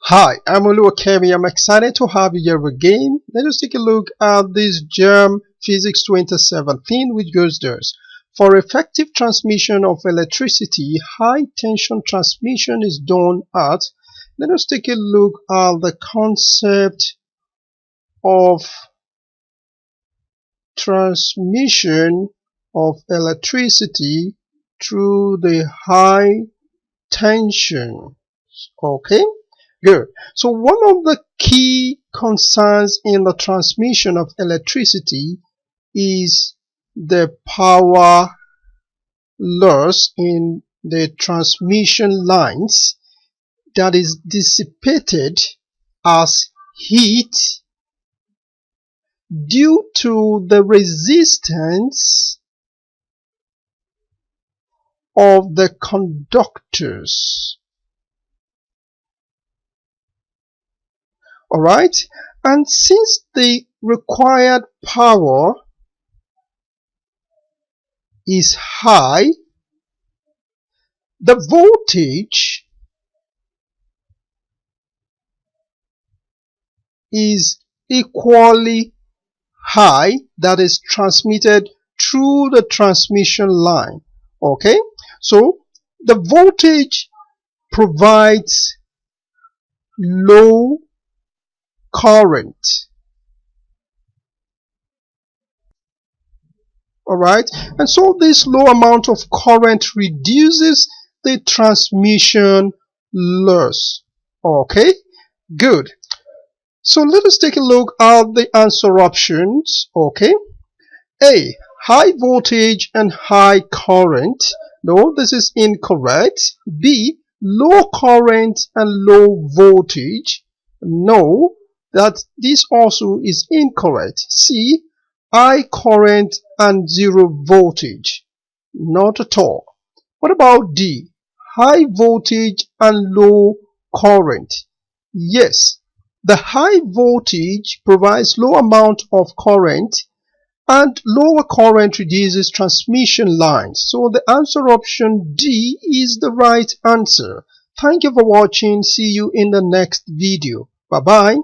Hi, I'm Oluwakemi. I'm excited to have you here again. Let us take a look at this JAMB Physics 2017, which goes thus. For effective transmission of electricity, high tension transmission is done at. Let us take a look at the concept of transmission of electricity through the high tension. Okay. Good. So one of the key concerns in the transmission of electricity is the power loss in the transmission lines that is dissipated as heat due to the resistance of the conductors. Alright, and since the required power is high, the voltage is equally high that is transmitted through the transmission line. Okay, so the voltage provides low current. Alright, and so this low amount of current reduces the transmission loss. Okay, good. So let us take a look at the answer options. Okay, A, high voltage and high current. No, this is incorrect. B, low current and low voltage. No, that this also is incorrect. C, high current and zero voltage. Not at all. What about D, high voltage and low current? Yes, the high voltage provides low amount of current and lower current reduces transmission lines. So the answer option D is the right answer. Thank you for watching. See you in the next video. Bye bye.